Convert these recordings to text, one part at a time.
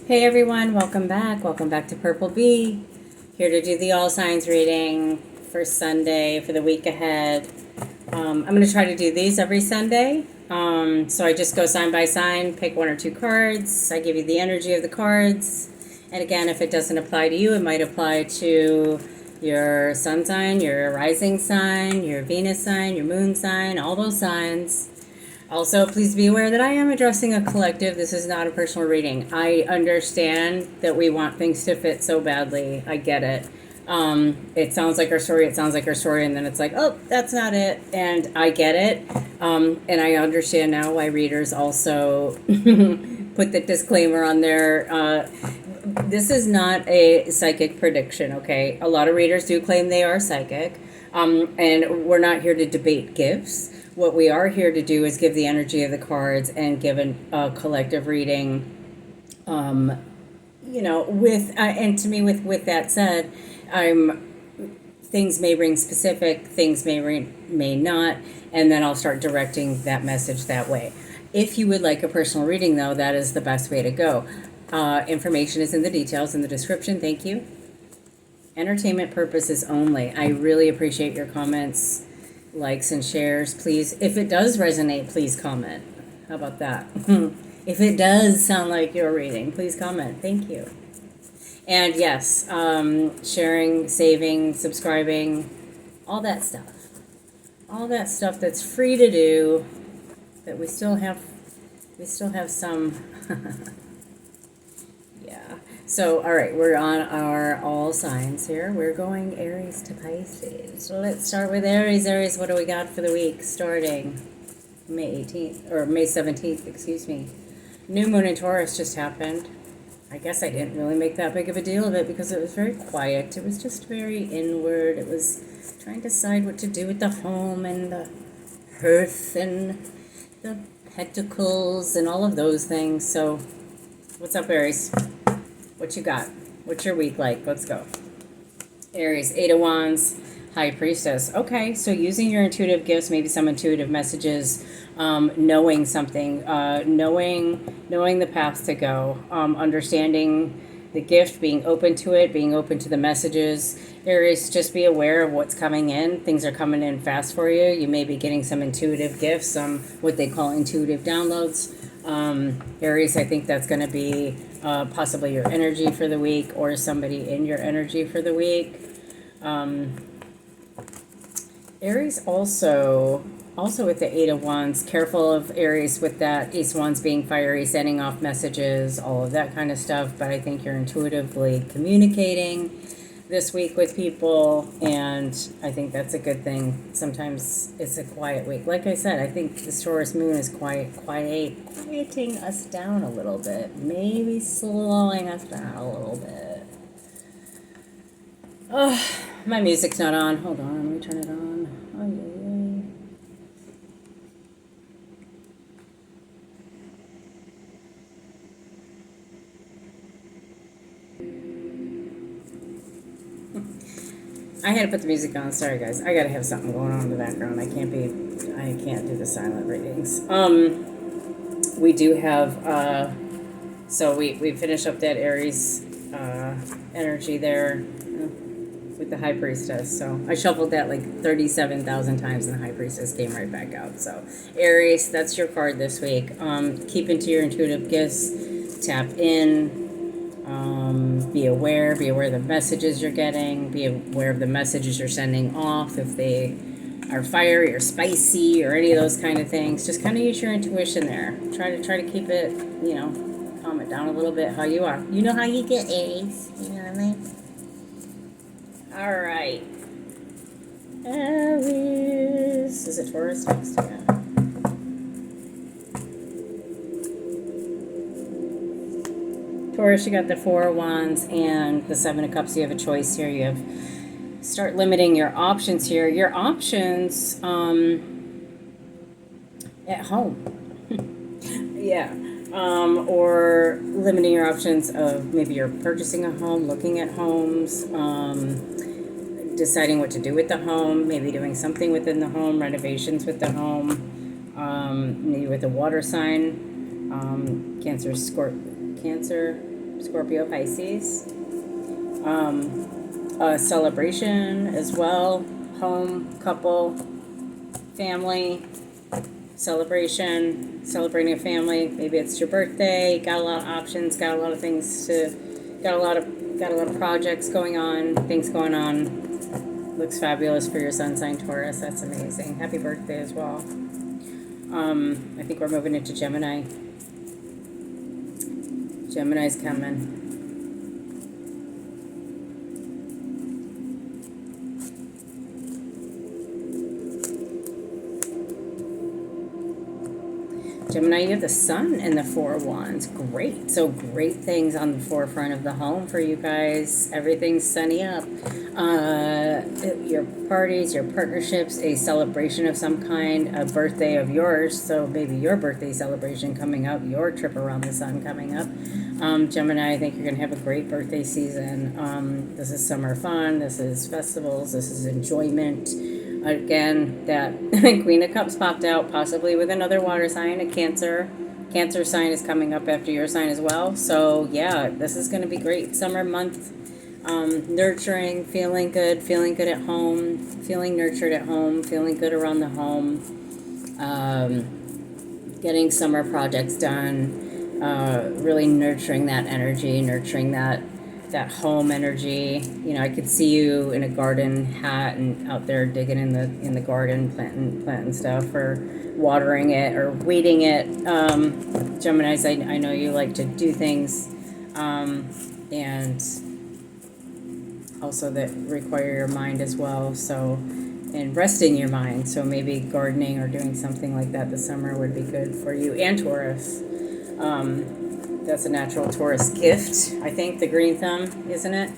Hey everyone, welcome back. Welcome back to Purple Bee. Here to do the All Signs reading for Sunday, for the week ahead. I'm going to try to do these every Sunday. So I just go sign by sign, pick one or two cards. I give you the energy of the cards. And again, if it doesn't apply to you, it might apply to your sun sign, your rising sign, your Venus sign, your moon sign, all those signs. Also, please be aware that I am addressing a collective. This is not a personal reading. I understand that we want things to fit so badly. I get it. It sounds like our story, and then it's like, oh, that's not it. And I get it. And I understand now why readers also put the disclaimer on there. This is not a psychic prediction, okay? A lot of readers do claim they are psychic. And we're not here to debate gifts. What we are here to do is give the energy of the cards and give a collective reading. And to me, with that said, things may ring specific, things may not, and then I'll start directing that message that way. If you would like a personal reading, though, that is the best way to go. Information is in the details in the description. Thank you. Entertainment purposes only. I really appreciate your comments, likes, and shares. Please, if it does resonate, please comment. How about that? If it does sound like your reading, please comment. Thank you. And yes, sharing, saving, subscribing, all that stuff. All that stuff that's free to do, that we still have some. Yeah. So, all right, we're on our all signs here. We're going Aries to Pisces. So let's start with Aries. Aries, what do we got for the week starting May 18th, or May 17th, excuse me. New moon in Taurus just happened. I guess I didn't really make that big of a deal of it because it was very quiet. It was just very inward. It was trying to decide what to do with the home and the hearth and the pentacles and all of those things. So, what's up, Aries? What you got? What's your week like? Let's go. Aries, Eight of Wands, High Priestess. Okay, so using your intuitive gifts, maybe some intuitive messages, knowing something, knowing the path to go, understanding the gift, being open to it, being open to the messages. Aries, just be aware of what's coming in. Things are coming in fast for you. You may be getting some intuitive gifts, some what they call intuitive downloads. Aries, I think that's going to be possibly your energy for the week or somebody in your energy for the week. Aries also with the Eight of Wands, careful of Aries with that Ace of Wands being fiery, sending off messages, all of that kind of stuff. But I think you're intuitively communicating this week with people, and I think that's a good thing. Sometimes it's a quiet week. Like I said, I think the Taurus moon is quieting us down a little bit, maybe slowing us down a little bit. Oh, my music's not on. Hold on, let me turn it on. Oh, yeah. I had to put the music on. Sorry, guys. I gotta have something going on in the background. I can't do the silent readings. We do have, so we finished up that Aries energy there with the High Priestess. So I shuffled that like 37,000 times and the High Priestess came right back out. So Aries, that's your card this week. Keep into your intuitive gifts. Tap in. Be aware of the messages you're getting. Be aware of the messages you're sending off. If they are fiery or spicy or any of those kind of things, just kind of use your intuition there. Try to keep it, calm it down a little bit. How you are. You know how you get, Aries. You know what I mean? All right. Aries. Is it Taurus next? Yeah. Taurus, you got the Four of Wands and the Seven of Cups. You have a choice here. You have start limiting your options here. Your options at home. Yeah. Or limiting your options of maybe you're purchasing a home, looking at homes, deciding what to do with the home, maybe doing something within the home, renovations with the home, maybe with a water sign, Cancer, Scorpio, Pisces. A celebration as well. Home, couple, family, celebration, celebrating a family. Maybe it's your birthday. Got a lot of options. Got a lot of things to. Got a lot of projects going on. Things going on. Looks fabulous for your sun sign Taurus. That's amazing. Happy birthday as well. I think we're moving into Gemini. Gemini's coming. Gemini, you have the sun and the Four of Wands. Great. So great things on the forefront of the home for you guys. Everything's sunny up. Your parties, your partnerships, a celebration of some kind, a birthday of yours. So maybe your birthday celebration coming up, your trip around the sun coming up. Gemini, I think you're going to have a great birthday season. This is summer fun. This is festivals. This is enjoyment. Again, that Queen of Cups popped out, possibly with another water sign, a Cancer. Cancer sign is coming up after your sign as well. So, yeah, this is going to be great. Summer month, nurturing, feeling good at home, feeling nurtured at home, feeling good around the home, getting summer projects done, really nurturing that energy, nurturing that home energy. You know, I could see you in a garden hat and out there digging in the garden, planting stuff, or watering it, or weeding it. Geminis, I know you like to do things, and also that require your mind as well. So, and resting your mind. So maybe gardening or doing something like that this summer would be good for you. And Taurus. That's a natural Taurus gift, I think, the green thumb, isn't it?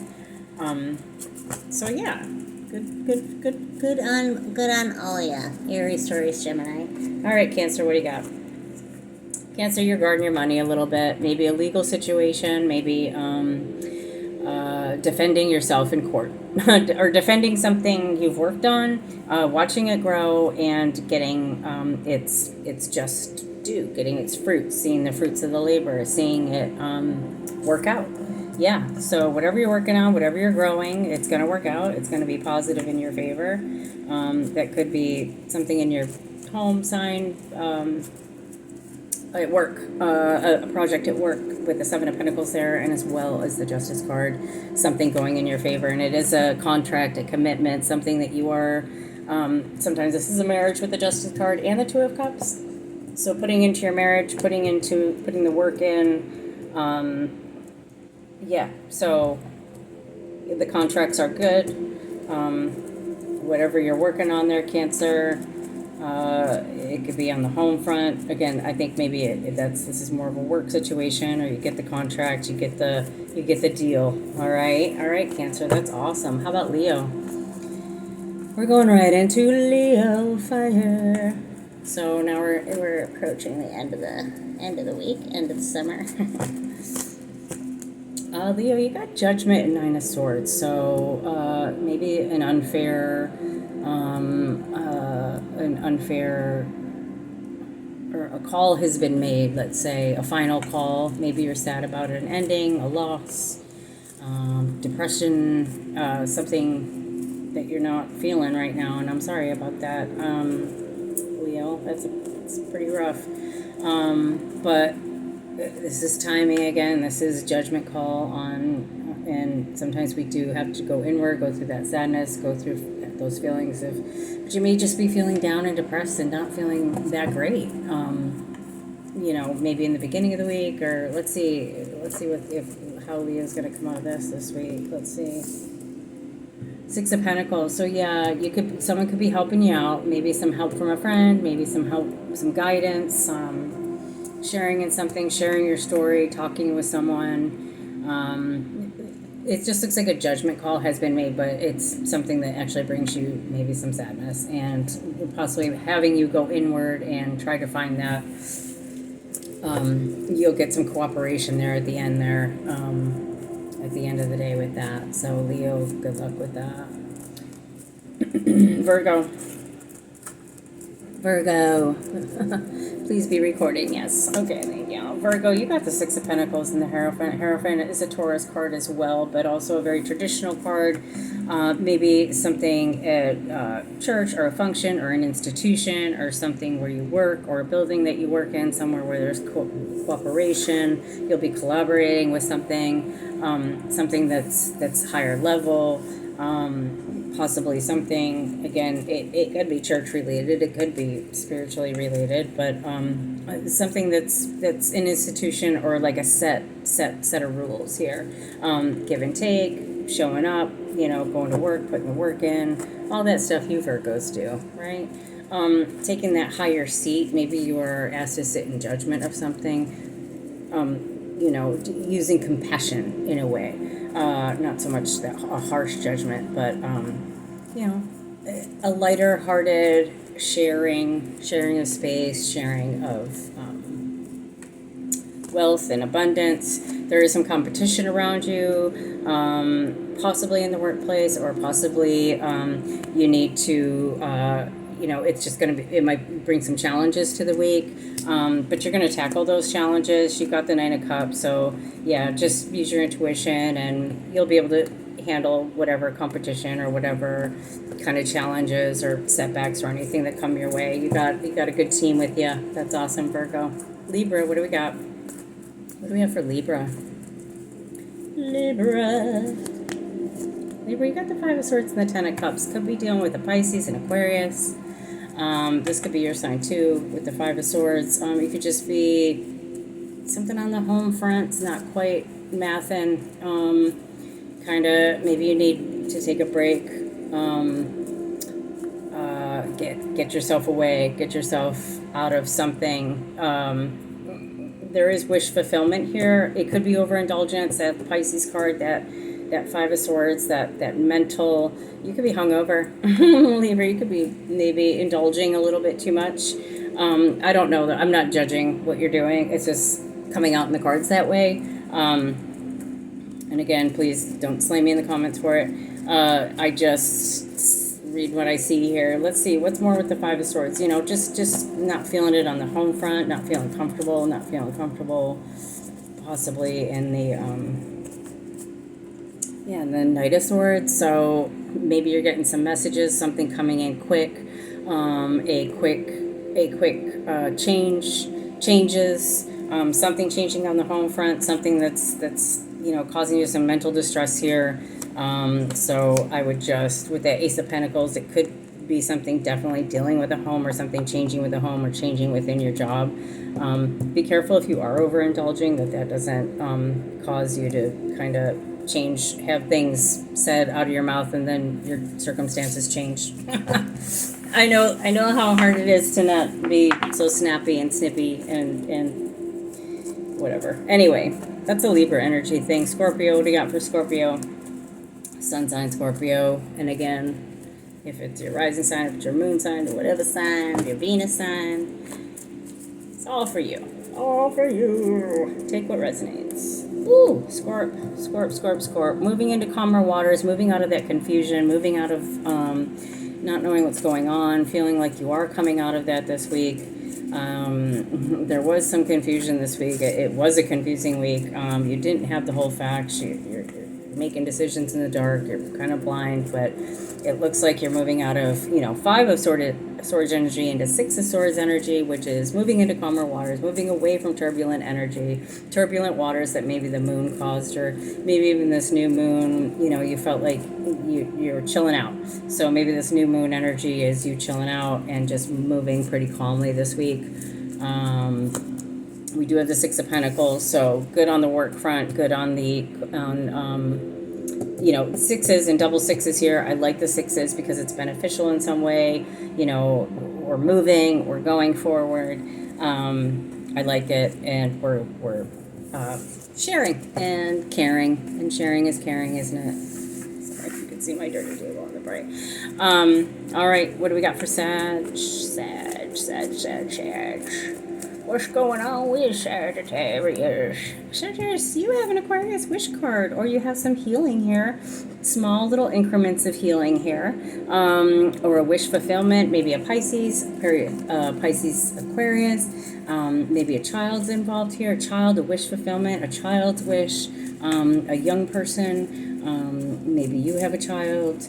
So yeah, good on all ya. Aries, Taurus, Gemini. All right, Cancer, what do you got? Cancer, you're guarding your money a little bit. Maybe a legal situation. Maybe defending yourself in court, or defending something you've worked on, watching it grow, and getting it's just due, getting its fruits, seeing the fruits of the labor, seeing it work out. Yeah, so whatever you're working on, whatever you're growing, it's going to work out. It's going to be positive in your favor. That could be something in your home sign, at work, a project at work with the Seven of Pentacles there, and as well as the Justice card, something going in your favor. And it is a contract, a commitment, something that you are, sometimes this is a marriage with the Justice card and the Two of Cups. So putting into your marriage, putting the work in, yeah, so the contracts are good. Whatever you're working on there, Cancer, it could be on the home front. Again, I think maybe this is more of a work situation, or you get the contract, you get the deal. All right, Cancer, that's awesome. How about Leo? We're going right into Leo fire. So now we're approaching the end of the week, end of the summer. Leo, you got Judgment and Nine of Swords. So maybe an unfair, or a call has been made. Let's say a final call. Maybe you're sad about an ending, a loss, depression, something that you're not feeling right now, and I'm sorry about that. Leo, it's pretty rough. But this is timing again. This is judgment call on, and sometimes we do have to go inward, go through that sadness, go through those feelings but you may just be feeling down and depressed and not feeling that great. You know, maybe in the beginning of the week, or let's see how Leo's going to come out of this week. Let's see. Six of Pentacles. So yeah, someone could be helping you out. Maybe some help from a friend. Maybe some help, some guidance. Sharing in something. Sharing your story. Talking with someone. It just looks like a judgment call has been made, but it's something that actually brings you maybe some sadness, and possibly having you go inward and try to find that. You'll get some cooperation there at the end there. At the end of the day with that. So Leo, good luck with that. Virgo. Please be recording, yes. Okay, thank you. Virgo, you got the Six of Pentacles and the Hierophant. Hierophant is a Taurus card as well, but also a very traditional card. Maybe something at church or a function or an institution or something where you work or a building that you work in, somewhere where there's cooperation. You'll be collaborating with something that's higher level. Possibly something, again, it could be church related, it could be spiritually related, but something that's an institution or like a set of rules here. Give and take, showing up, going to work, putting the work in, all that stuff you Virgos do, right? Taking that higher seat, maybe you are asked to sit in judgment of something, using compassion in a way. Not so much a harsh judgment, but, a lighter-hearted sharing of space, sharing of wealth and abundance. There is some competition around you, possibly in the workplace, or possibly you need to, it's just going to be, it might bring some challenges to the week, but you're going to tackle those challenges. You've got the Nine of Cups, so yeah, just use your intuition and you'll be able to handle whatever competition or whatever kind of challenges or setbacks or anything that come your way. You got a good team with you. That's awesome, Virgo. Libra, what do we got? What do we have for Libra? Libra, you got the Five of Swords and the Ten of Cups. Could be dealing with a Pisces and Aquarius. This could be your sign too with the Five of Swords. You could just be something on the home front. It's not quite mathing. Kind of, maybe you need to take a break. Get yourself away. Get yourself out of something. There is wish fulfillment here. It could be overindulgence. That Pisces card, that Five of Swords, that mental, you could be hungover. Libra, you could be maybe indulging a little bit too much. I don't know. I'm not judging what you're doing. It's just coming out in the cards that way. And again, please don't slay me in the comments for it. I just read what I see here. Let's see, what's more with the Five of Swords? Just not feeling it on the home front, not feeling comfortable, possibly in the, and then Knight of Swords. So maybe you're getting some messages, something coming in quick, a quick changes, something changing on the home front, something that's causing you some mental distress here. So I would just, with the Ace of Pentacles, it could be something definitely dealing with a home or something changing with a home or changing within your job. Be careful if you are overindulging, that doesn't cause you to kind of have things said out of your mouth and then your circumstances change. I know how hard it is to not be so snappy and snippy and whatever. Anyway, that's a Libra energy thing. Scorpio, what do you got for Scorpio? Sun sign Scorpio. And again, if it's your rising sign, if it's your moon sign, or whatever sign, your Venus sign, it's all for you. All for you. Take what resonates. Ooh, Scorp. Moving into calmer waters, moving out of that confusion, moving out of not knowing what's going on, feeling like you are coming out of that this week. There was some confusion this week. It was a confusing week. You didn't have the whole facts. You're making decisions in the dark. You're kind of blind, but it looks like you're moving out of, Five of Swords energy into Six of Swords energy, which is moving into calmer waters, moving away from turbulent energy, turbulent waters that maybe the moon caused, or maybe even this new moon, you felt like you're chilling out. So maybe this new moon energy is you chilling out and just moving pretty calmly this week. We do have the Six of Pentacles, so good on the work front, good on the sixes and double sixes here. I like the sixes because it's beneficial in some way. We're moving, we're going forward. I like it, and we're sharing and caring, and sharing is caring, isn't it? Sorry if you can see my dirty doodle on the bright. All right, what do we got for Sag? What's going on with Sagittarius? Sagittarius, you have an Aquarius wish card, or you have some healing here. Small little increments of healing here. Or a wish fulfillment, maybe a Pisces, Pisces Aquarius. Maybe a child's involved here, a child, a wish fulfillment, a child's wish, a young person. Maybe you have a child.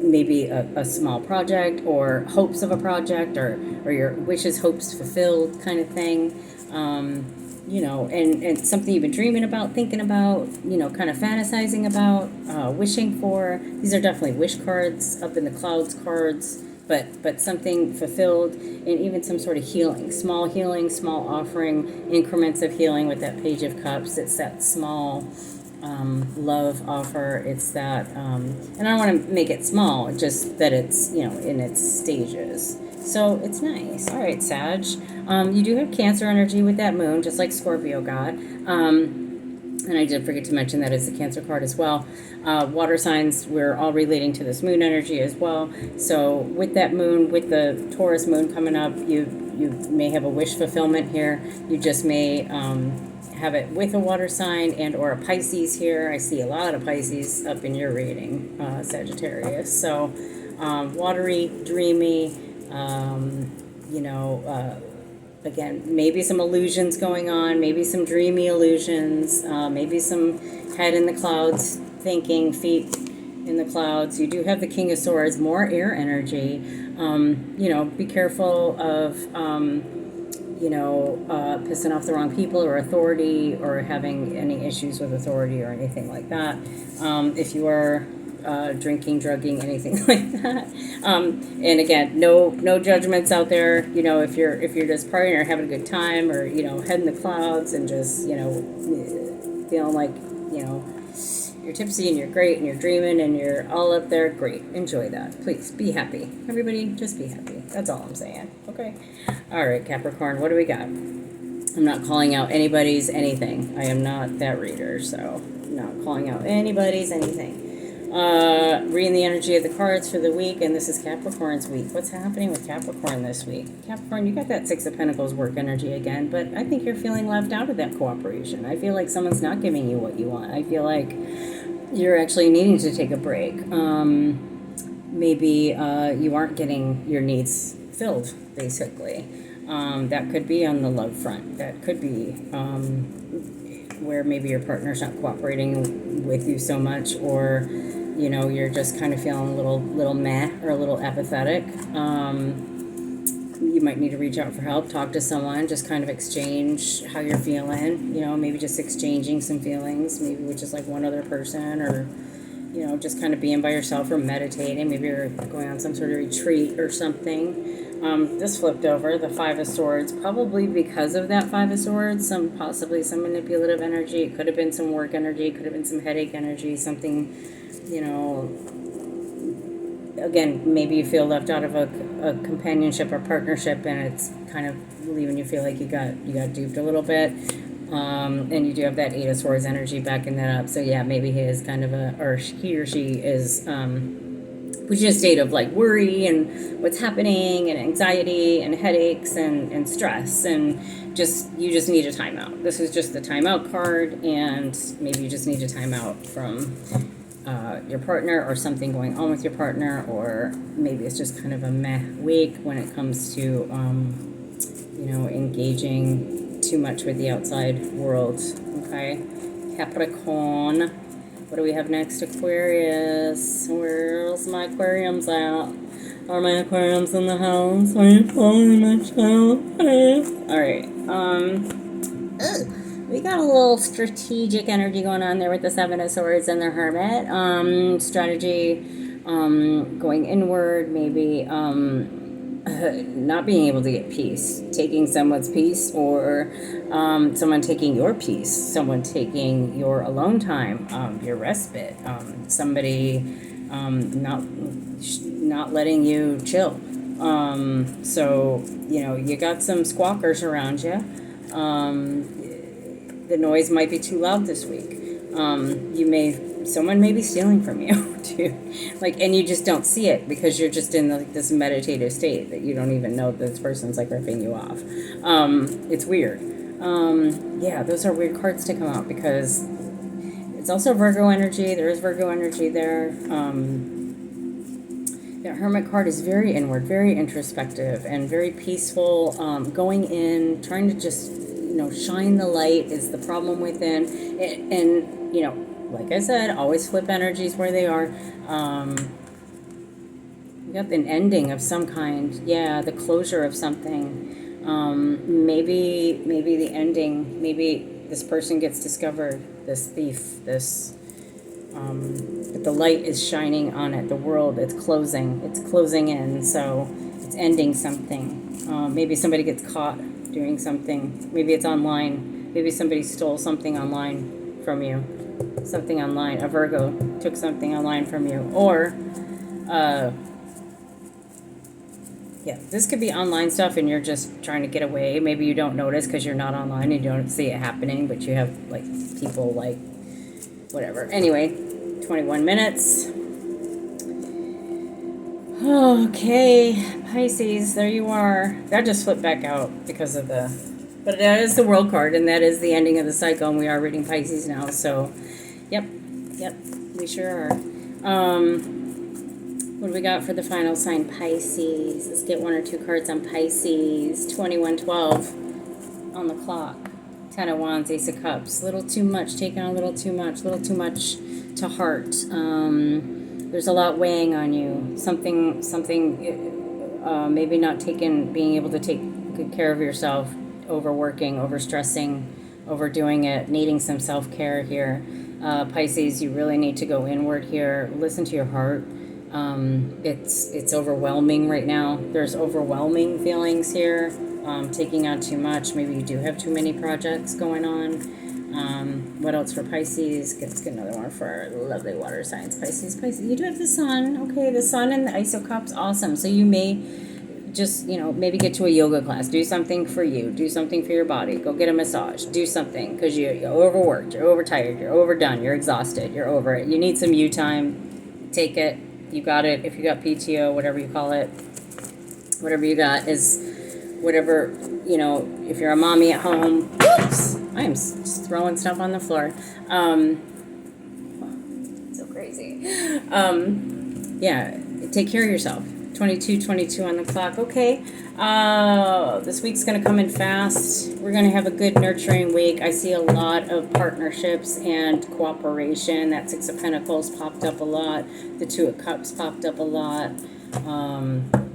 Maybe a small project, or hopes of a project, or your wishes, hopes fulfilled kind of thing. And something you've been dreaming about, thinking about, kind of fantasizing about, wishing for. These are definitely wish cards, up in the clouds cards, but something fulfilled, and even some sort of healing, small offering, increments of healing with that Page of Cups. It's that small love offer. It's that, and I don't want to make it small, just that it's, in its stages. So it's nice. All right, Sag. You do have Cancer energy with that moon, just like Scorpio got. And I did forget to mention that it's a Cancer card as well. Water signs, we're all relating to this moon energy as well. So with that moon, with the Taurus moon coming up, you may have a wish fulfillment here. You just may have it with a water sign and or a Pisces here. I see a lot of Pisces up in your reading, Sagittarius. So watery, dreamy, again, maybe some illusions going on, maybe some dreamy illusions, maybe some head in the clouds thinking, feet in the clouds. You do have the King of Swords, more air energy. Be careful of, pissing off the wrong people or authority, or having any issues with authority or anything like that. If you are drinking, drugging, anything like that. And again, no judgments out there. If you're just partying or having a good time, or head in the clouds and just feeling like you're tipsy and you're great and you're dreaming and you're all up there, great. Enjoy that. Please be happy. Everybody, just be happy. That's all I'm saying. Okay. All right, Capricorn, what do we got? I'm not calling out anybody's anything. I am not that reader, so I'm not calling out anybody's anything. Reading the energy of the cards for the week, and this is Capricorn's week. What's happening with Capricorn this week? Capricorn, you got that Six of Pentacles work energy again, but I think you're feeling left out of that cooperation. I feel like someone's not giving you what you want. I feel like you're actually needing to take a break. Maybe you aren't getting your needs filled, basically. That could be on the love front. That could be where maybe your partner's not cooperating with you so much, or you're just kind of feeling a little meh, or a little apathetic. You might need to reach out for help, talk to someone, just kind of exchange how you're feeling, maybe just exchanging some feelings, maybe with just like one other person, or just kind of being by yourself, or meditating. Maybe you're going on some sort of retreat or something. This flipped over, the Five of Swords, probably because of that Five of Swords, possibly some manipulative energy. It could have been some work energy, it could have been some headache energy, something, again, maybe you feel left out of a companionship or partnership, and it's kind of leaving you feel like you got duped a little bit. And you do have that Eight of Swords energy backing that up. So yeah, maybe he is kind of he or she is, which is a state of like worry and what's happening, and anxiety and headaches and stress, and you just need a timeout. This is just the timeout card, and maybe you just need a timeout from your partner, or something going on with your partner, or maybe it's just kind of a meh week when it comes to engaging too much with the outside world. Okay, Capricorn. What do we have next? Aquarius. Where's my aquariums at? Are my aquariums in the house? Are you following my channel? All right. We got a little strategic energy going on there with the Seven of Swords and the Hermit. Strategy, going inward, maybe not being able to get peace, taking someone's peace, or someone taking your peace, someone taking your alone time, your respite, somebody not letting you chill. So you got some squawkers around you. The noise might be too loud this week. Someone may be stealing from you too, like, and you just don't see it because you're just in this meditative state that you don't even know that this person's like ripping you off. It's weird. Yeah, those are weird cards to come out because it's also Virgo energy. There is Virgo energy there. The Hermit card is very inward, very introspective, and very peaceful. Going in, trying to just, shine the light is the problem within. And, like I said, always flip energies where they are. You got an ending of some kind. Yeah, the closure of something. Maybe the ending, maybe this person gets discovered, this thief, but the light is shining on it. The world, it's closing in, so it's ending something. Maybe somebody gets caught doing something. Maybe it's online. Maybe somebody stole something online from you. Something online. A Virgo took something online from you. Or, yeah, this could be online stuff and you're just trying to get away. Maybe you don't notice because you're not online and you don't see it happening, but you have, like, people, like, whatever. Anyway, 21 minutes. Okay, Pisces, there you are. That just flipped back out because of but that is the World card, and that is the ending of the cycle, and we are reading Pisces now, so, yep, we sure are. What do we got for the final sign, Pisces? Let's get one or two cards on Pisces. 2112 on the clock. 10 of Wands, Ace of Cups. A little too much, taking a little too much to heart. There's a lot weighing on you. Something, maybe not being able to take good care of yourself, overworking, overstressing, overdoing it, needing some self-care here. Pisces, you really need to go inward here. Listen to your heart. It's overwhelming right now. There's overwhelming feelings here. Taking on too much. Maybe you do have too many projects going on. What else for Pisces? Let's get another one for our lovely water signs. Pisces, you do have the sun. Okay, the sun and the Ace of Cups, awesome. So you may just, maybe get to a yoga class. Do something for you. Do something for your body. Go get a massage. Do something because you're overworked. You're overtired. You're overdone. You're exhausted. You're over it. You need some you time. Take it. You got it. If you got PTO, whatever you call it, whatever you got is whatever, if you're a mommy at home. Whoops! I am just throwing stuff on the floor. So crazy. Yeah, take care of yourself. 22 on the clock. Okay. This week's going to come in fast. We're going to have a good nurturing week. I see a lot of partnerships and cooperation. That Six of Pentacles popped up a lot. The Two of Cups popped up a lot.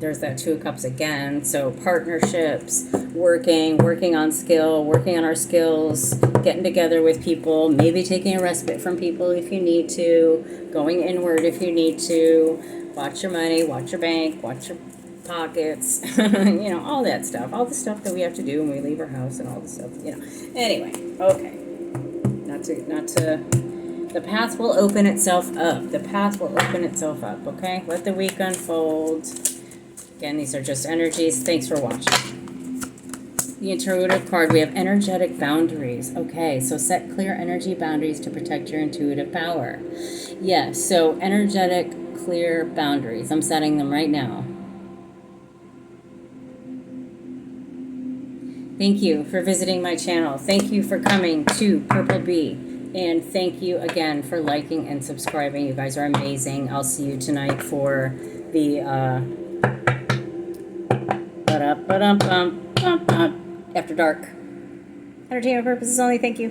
There's that Two of Cups again. So partnerships, working on our skills, getting together with people, maybe taking a respite from people if you need to, going inward if you need to. Watch your money, watch your bank, watch your pockets, all that stuff. All the stuff that we have to do when we leave our house and all the stuff, Anyway, okay. Not to, the path will open itself up. Okay? Let the week unfold. Again, these are just energies. Thanks for watching. The intuitive card, we have energetic boundaries. Okay, so set clear energy boundaries to protect your intuitive power. Yes, so energetic clear boundaries. I'm setting them right now. Thank you for visiting my channel. Thank you for coming to Purple Bee. And thank you again for liking and subscribing. You guys are amazing. I'll see you tonight for the After Dark. Entertainment purposes only. Thank you.